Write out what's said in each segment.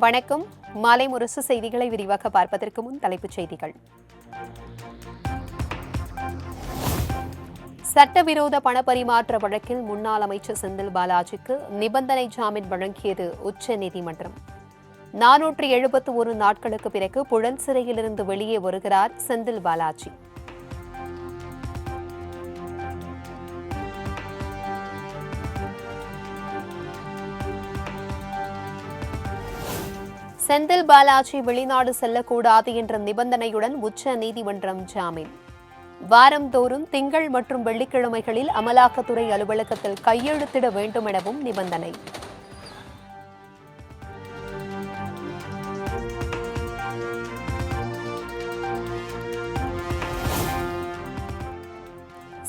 வணக்கம். மாலை முரசு செய்திகளை விரிவாக பார்ப்பதற்கு முன் தலைப்புச் செய்திகள். சட்டவிரோத பணப்பரிமாற்ற வழக்கில் முன்னாள் அமைச்சர் செந்தில் பாலாஜிக்கு நிபந்தனை ஜாமீன் வழங்கியது உச்சநீதிமன்றம். 471 நாட்களுக்கு பிறகு புழல் சிறையிலிருந்து வெளியே வருகிறார் செந்தில் பாலாஜி. செந்தில் பாலாஜி வெளிநாடு செல்லக்கூடாது என்ற நிபந்தனையுடன் உச்ச நீதிமன்றம் ஜாமீன். வாரந்தோறும் திங்கள் மற்றும் வெள்ளிக்கிழமைகளில் அமலாக்கத்துறை அலுவலகத்தில் கையெழுத்திட வேண்டும் எனவும் நிபந்தனை.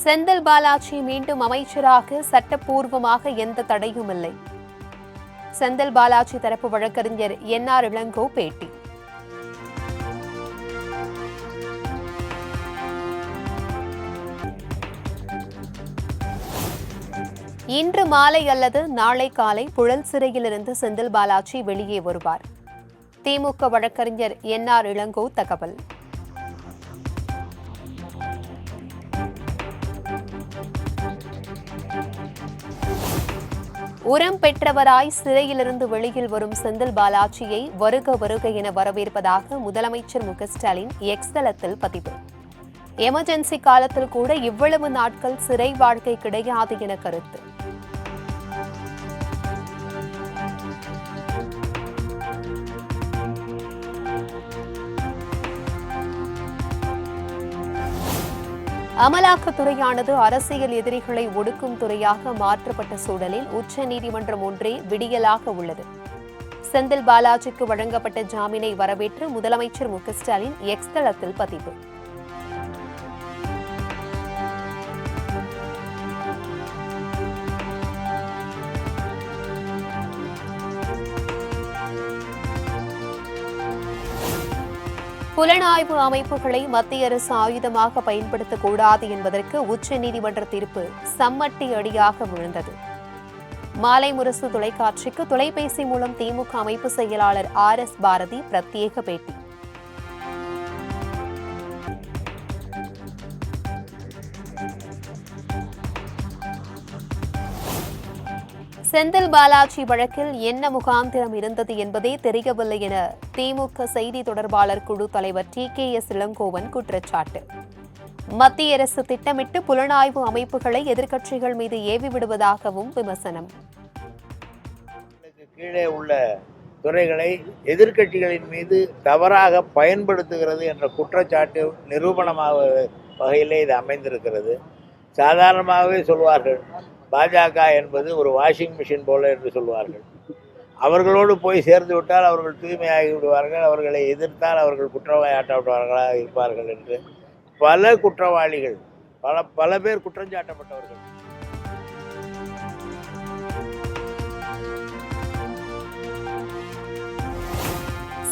செந்தில் பாலாஜி மீண்டும் அமைச்சராக சட்டப்பூர்வமாக எந்த தடையும் இல்லை. செந்தில் பாலாஜி தரப்பு வழக்கறிஞர் என்.ஆர். இளங்கோ பேட்டி. இன்று மாலை அல்லது நாளை காலை புழல் சிறையிலிருந்து செந்தில் பாலாஜி வெளியே வருவார். திமுக வழக்கறிஞர் என்.ஆர். இளங்கோ தகவல். உரம் பெற்றவராய் சிறையிலிருந்து வெளியில் வரும் செந்தில் பாலாஜியை வருக வருக என வரவேற்பதாக முதலமைச்சர் மு.க.ஸ்டாலின் எக்ஸ் தளத்தில் பதிவு. எமர்ஜென்சி காலத்தில் கூட இவ்வளவு நாட்கள் சிறை வாழ்க்கை கிடையாது என கருத்து. அமலாக்கத்துறையானது அரசியல் எதிரிகளை ஒடுக்கும் துறையாக மாற்றப்பட்ட சூழலில் உச்சநீதிமன்றம் ஒன்றே விடியலாக உள்ளது. செந்தில் பாலாஜிக்கு வழங்கப்பட்ட ஜாமீனை வரவேற்று முதலமைச்சர் மு.க.ஸ்டாலின் எக்ஸ் தளத்தில் பதிவு. புலனாய்வு அமைப்புகளை மத்திய அரசு ஆயுதமாக பயன்படுத்தக்கூடாது என்பதற்கு உச்சநீதிமன்ற தீர்ப்பு சம்மட்டி அடியாக விழுந்தது. மாலை முரசு தொலைக்காட்சிக்கு தொலைபேசி மூலம் திமுக அமைப்பு செயலாளர் R.S. பாரதி பிரத்யேக பேட்டி. செந்தில் பாலாஜி வழக்கில் என்ன முகாந்திரம் இருந்தது என்பதே தெரியவில்லை என திமுக செய்தி தொடர்பாளர் குழு தலைவர் T.K.S. இளங்கோவன் குற்றச்சாட்டு. மத்திய அரசு திட்டமிட்டு புலனாய்வு அமைப்புகளை எதிர்க்கட்சிகள் மீது ஏவி விடுவதாகவும் விமர்சனம். கீழே உள்ள துறைகளை எதிர்க்கட்சிகளின் மீது தவறாக பயன்படுத்துகிறது என்ற குற்றச்சாட்டு நிரூபணமாக வகையிலே இது அமைந்திருக்கிறது. சாதாரணமாகவே சொல்வார்கள், பாஜக என்பது ஒரு வாஷிங் மிஷின் போல என்று சொல்வார்கள். அவர்களோடு போய் சேர்ந்து விட்டால் அவர்கள் தூய்மையாகி விடுவார்கள், அவர்களை எதிர்த்தால் அவர்கள் குற்றவாளியாட்டப்பட்டவர்களாக இருப்பார்கள் என்று பல குற்றவாளிகள் பல பேர் குற்றஞ்சாட்டப்பட்டவர்கள்.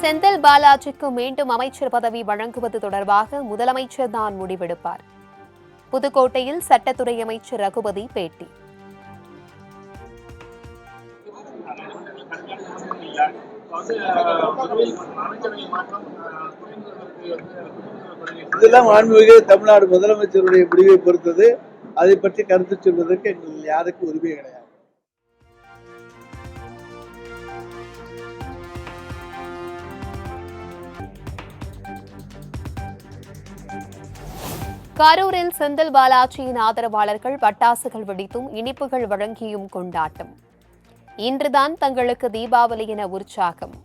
செந்தில் பாலாஜிக்கு மீண்டும் அமைச்சர் பதவி வழங்குவது தொடர்பாக முதலமைச்சர் தான் முடிவெடுப்பார். புதுக்கோட்டையில் சட்டத்துறை அமைச்சர் ரகுபதி பேட்டி. இதெல்லாம் மாண்புமிகு தமிழ்நாடு முதலமைச்சருடைய முடிவை பொறுத்தது. அதை பற்றி கருத்து சொல்வதற்கு எங்கள் யாருக்கும் உரிமை கிடையாது. கரூரில் செந்தில் பாலாஜியின் ஆதரவாளர்கள் பட்டாசுகள் வெடித்தும் இனிப்புகள் வழங்கியும் கொண்டாட்டம். இன்றுதான் தங்களுக்கு தீபாவளி என உற்சாகம்.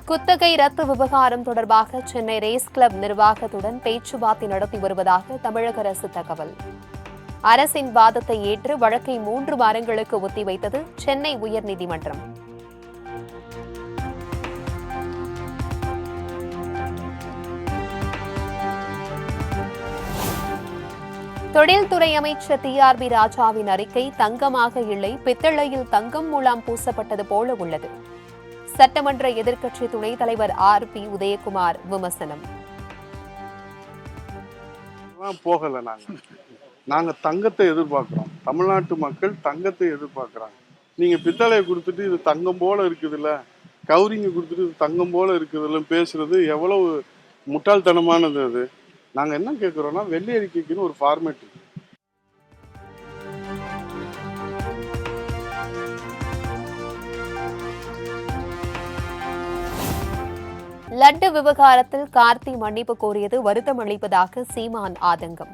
குத்தகை ரத்து விவகாரம் தொடர்பாக சென்னை ரேஸ் கிளப் நிர்வாகத்துடன் பேச்சுவார்த்தை நடத்தி வருவதாக தமிழக அரசு தகவல். அரசின் வாதத்தை ஏற்று வழக்கை 3 வாரங்களுக்கு ஒத்திவைத்தது சென்னை உயர்நீதிமன்றம். தொழில்துறை அமைச்சர் TRB ராஜாவின் அறிக்கை தங்கமாக இல்லை, பித்தளையில் தங்கம் மூலம் பூசப்பட்டது போல உள்ளது. சட்டமன்ற எதிர்க்கட்சி துணைத் தலைவர் RP உதயகுமார் விமர்சனம். போகல நாங்க தங்கத்தை எதிர்பார்க்கிறோம். தமிழ்நாட்டு மக்கள் தங்கத்தை எதிர்பார்க்கிறாங்க. நீங்க பித்தளையை கொடுத்துட்டு இது தங்கம் போல இருக்குதுல்ல, கவுரிங்க கொடுத்துட்டு இது தங்கம் போல இருக்குதுல்ல பேசுறது எவ்வளவு முட்டாள்தனமானது. அது நாங்க என்ன கேட்கிறோம்னா வெள்ளை அறிக்கைக்குன்னு ஒரு ஃபார்மேட் இருக்கு. லட்டு விவகாரத்தில் கார்த்தி மன்னிப்பு கோரியது வருத்தம் அளிப்பதாக சீமான் ஆதங்கம்.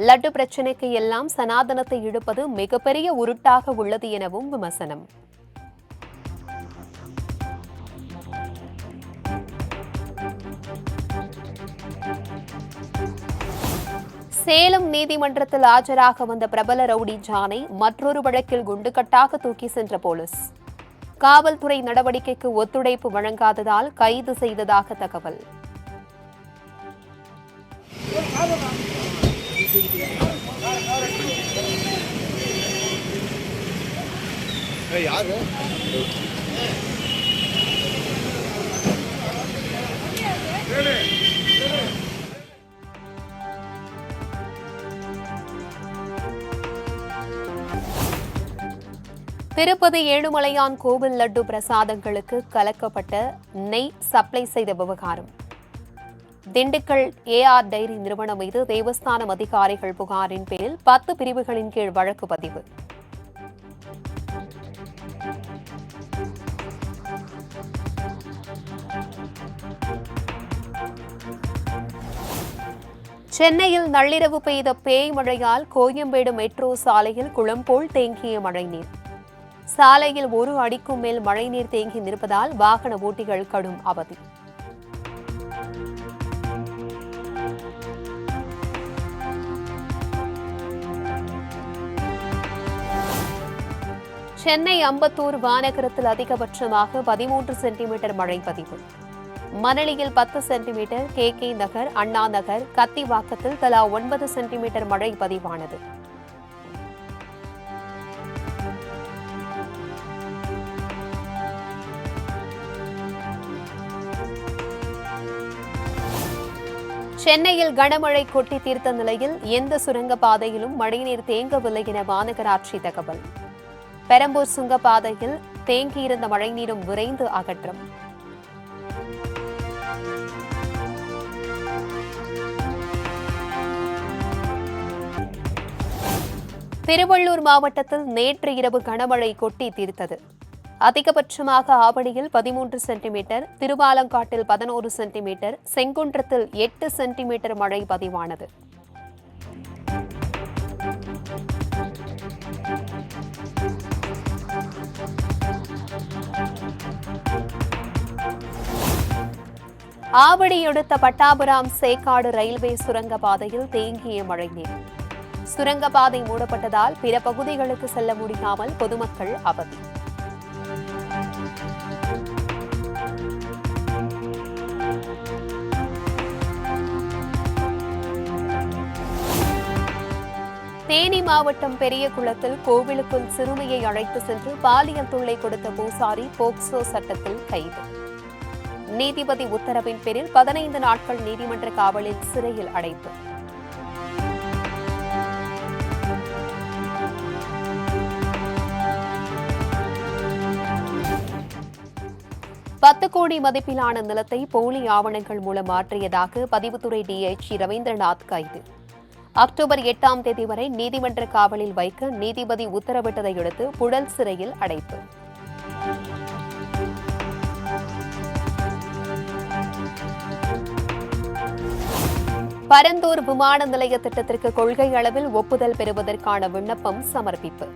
லட்டு பிரச்சினைக்கு எல்லாம் சனாதனத்தை இழுப்பது மிகப்பெரிய உருட்டாக உள்ளது எனவும் விமர்சனம். சேலம் நீதிமன்றத்தில் ஆஜராக வந்த பிரபல ரவுடி ஜானை மற்றொரு வழக்கில் குண்டுகட்டாக தூக்கி சென்ற போலீஸ். காவல்துறை நடவடிக்கைக்கு ஒத்துழைப்பு வழங்காததால் கைது செய்ததாக தகவல். திருப்பதி ஏழுமலையான் கோவில் லட்டு பிரசாதங்களுக்கு கலக்கப்பட்ட நெய் சப்ளை செய்த விவகாரம். திண்டுக்கல் AR டைரி நிறுவனம் மீது தேவஸ்தானம் அதிகாரிகள் புகாரின் பேரில் 10 பிரிவுகளின் கீழ் வழக்கு பதிவு. சென்னையில் நள்ளிரவு பெய்த பேய் மழையால் கோயம்பேடு மெட்ரோ சாலையில் குளம் போல் தேங்கிய மழைநீர். சாலையில் 1 அடிக்கும் மேல் மழைநீர் தேங்கி நிற்பதால் வாகன ஓட்டிகள் கடும் அவதி. சென்னை அம்பத்தூர் வானகரத்தில் அதிகபட்சமாக 13 சென்டிமீட்டர் மழை பதிவு. மணலியில் 10 சென்டிமீட்டர், KK நகர், அண்ணா நகர், கத்திவாக்கத்தில் தலா 9 சென்டிமீட்டர் மழை பதிவானது. சென்னையில் கனமழை கொட்டி தீர்த்த நிலையில் எந்த சுரங்கப்பாதையிலும் மழைநீர் தேங்கவில்லை என மாநகராட்சி தகவல். பெரம்பூர் சுங்கப்பாதையில் தேங்கியிருந்த மழைநீரும் விரைந்து அகற்றம். திருவள்ளூர் மாவட்டத்தில் நேற்று இரவு கனமழை கொட்டி தீர்த்தது. அதிகபட்சமாக ஆவடியில் 13 சென்டிமீட்டர், திருவாலங்காட்டில் 11 சென்டிமீட்டர், செங்குன்றத்தில் 8 சென்டிமீட்டர் மழை பதிவானது. ஆவடி அடுத்த பட்டாபுரம் சேக்காடு ரயில்வே சுரங்கப்பாதையில் தேங்கிய மழைநீர். சுரங்கப்பாதை மூடப்பட்டதால் பிற பகுதிகளுக்கு செல்ல முடியாமல் பொதுமக்கள் அவதி. தேனி மாவட்டம் பெரியகுளத்தில் கோவிலுக்குள் சிறுமியை அழைத்து சென்று பாலியல் தொல்லை கொடுத்த பூசாரி போக்சோ சட்டத்தில் கைது. நீதிபதி உத்தரவின் பேரில் 15 நாட்கள் நீதிமன்ற காவலில் சிறையில் அடைப்பு. $10 கோடி மதிப்பிலான நிலத்தை போலி ஆவணங்கள் மூலம் மாற்றியதாக பதிவுத்துறை DIG ரவீந்திரநாத் கைது. அக்டோபர் 8ஆம் தேதி வரை நீதிமன்ற காவலில் வைக்க நீதிபதி உத்தரவிட்டதை அடுத்து புழல் சிறையில் அடைப்பு. பரந்தூர் விமான நிலைய திட்டத்திற்கு கொள்கை அளவில் ஒப்புதல் பெறுவதற்கான விண்ணப்பம் சமர்ப்பிப்பு.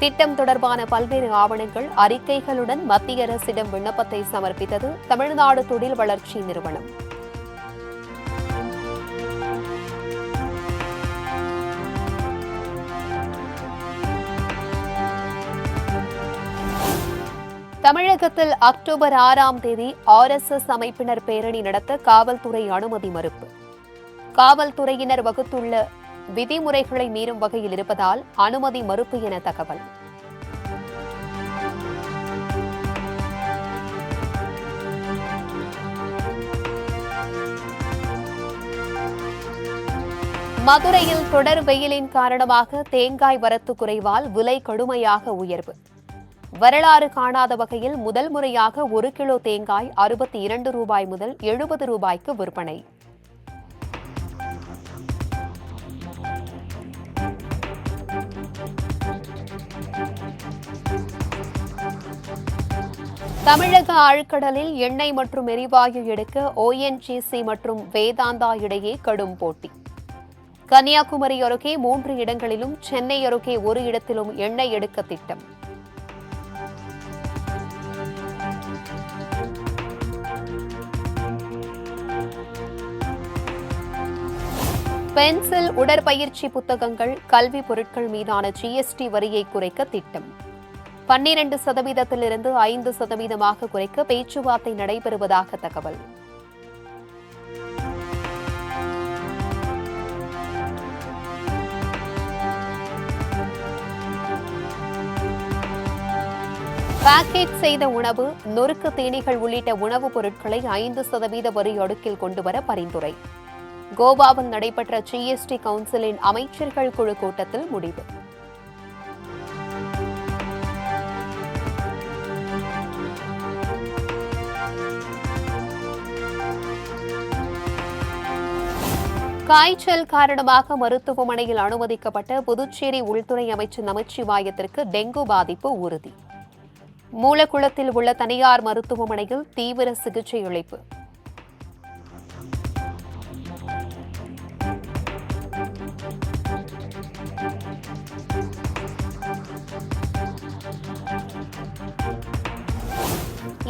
திட்டம் தொடர்பான பல்வேறு ஆவணங்கள், அறிக்கைகளுடன் மத்திய அரசிடம் விண்ணப்பத்தை சமர்ப்பித்தது தமிழ்நாடு தொழில் வளர்ச்சி நிறுவனம். தமிழகத்தில் அக்டோபர் 6ஆம் தேதி RSS அமைப்பினர் பேரணி நடத்த காவல்துறை அனுமதி மறுப்பு. காவல்துறையினர் வகுத்துள்ள விதிமுறைகளை மீறும் வகையில் இருப்பதால் அனுமதி மறுப்பு என தகவல். மதுரையில் தொடர் வெயிலின் காரணமாக தேங்காய் வரத்து குறைவால் விலை கடுமையாக உயர்வு. வரலாறு காணாத வகையில் முதல் முறையாக 1 கிலோ தேங்காய் 62 ரூபாய் முதல் 70 ரூபாய்க்கு விற்பனை. தமிழக ஆழ்கடலில் எண்ணெய் மற்றும் எரிவாயு எடுக்க ONGC மற்றும் வேதாந்தா இடையே கடும் போட்டி. கன்னியாகுமரி அருகே 3 இடங்களிலும், சென்னை அருகே 1 இடத்திலும் எண்ணெய் எடுக்க திட்டம். பென்சில், உடற்பயிற்சி புத்தகங்கள், கல்வி பொருட்கள் மீதான GST வரியை குறைக்க திட்டம். 12% 5% குறைக்க பேச்சுவார்த்தை நடைபெறுவதாக தகவல். பேக்கேஜ் செய்த உணவு, நொறுக்கு தீனிகள் உள்ளிட்ட உணவுப் பொருட்களை 5% வரி அடுக்கில் கொண்டுவர பரிந்துரை. கோவாவில் நடைபெற்ற GST கவுன்சிலின் அமைச்சர்கள் குழு கூட்டத்தில் முடிவு. காய்ச்சல் காரணமாக மருத்துவமனையில் அனுமதிக்கப்பட்ட புதுச்சேரி உள்துறை அமைச்சர் நமச்சிவாயத்திற்கு டெங்கு பாதிப்பு உறுதி. மூலக்குளத்தில் உள்ள தனியார் மருத்துவமனையில் தீவிர சிகிச்சை அளிப்பு.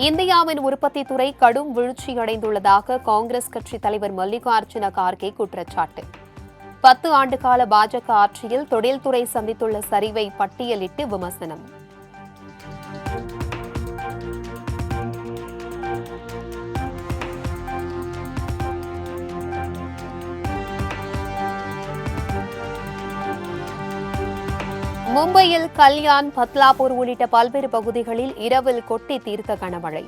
இந்தியாவின் உற்பத்தி துறை கடும் வீழ்ச்சியடைந்துள்ளதாக காங்கிரஸ் கட்சி தலைவர் மல்லிகார்ஜுன கார்கே குற்றச்சாட்டு. 10 ஆண்டுகால பாஜக ஆட்சியில் தொழில்துறை சந்தித்துள்ள சரிவை பட்டியலிட்டு விமர்சனம். மும்பையில் கல்யாண், பத்லாபூர் உள்ளிட்ட பல்வேறு பகுதிகளில் இரவில் கொட்டி தீர்த்த கனமழை.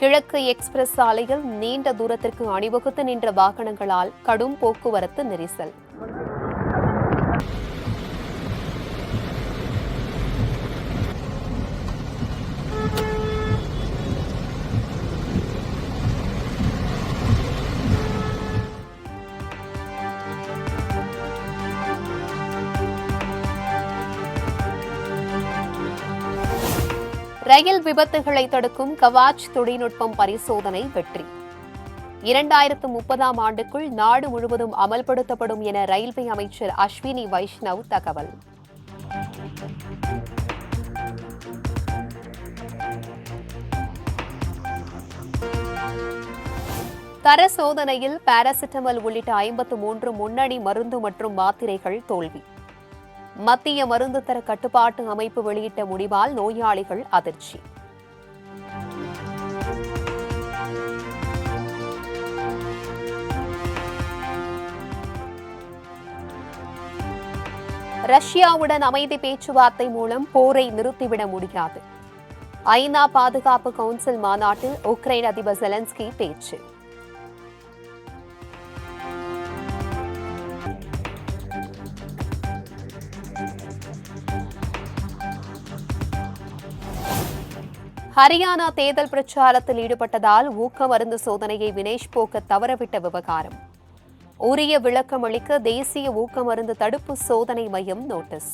கிழக்கு எக்ஸ்பிரஸ் சாலையில் நீண்ட தூரத்திற்கு அணிவகுத்து நின்ற வாகனங்களால் கடும் போக்குவரத்து நெரிசல். ரயில் விபத்துகளை தடுக்கும் கவாச் தொழில்நுட்பம் பரிசோதனை வெற்றி. 2030ஆம் ஆண்டுக்குள் நாடு முழுவதும் அமல்படுத்தப்படும் என ரயில்வே அமைச்சர் அஸ்வினி வைஷ்ணவ் தகவல். தர சோதனையில் பாராசிட்டமல் உள்ளிட்ட 53 முன்னணி மருந்து மற்றும் மாத்திரைகள் தோல்வி. மத்திய மருந்து தர கட்டுப்பாட்டு அமைப்பு வெளியிட்ட முடிவால் நோயாளிகள் அதிர்ச்சி. ரஷ்யாவுடன் அமைதி பேச்சுவார்த்தை மூலம் போரை நிறுத்திவிட முடியாது. ஐநா பாதுகாப்பு கவுன்சில் மாநாட்டில் உக்ரைன் அதிபர் ஜெலன்ஸ்கி பேச்சு. ஹரியானா தேர்தல் பிரச்சாரத்தில் ஈடுபட்டதால் ஊக்க மருந்து சோதனையை வினேஷ் போக்க தவறவிட்ட விவகாரம். உரிய விளக்கம் அளிக்க தேசிய ஊக்க மருந்து தடுப்பு சோதனை மையம் நோட்டீஸ்.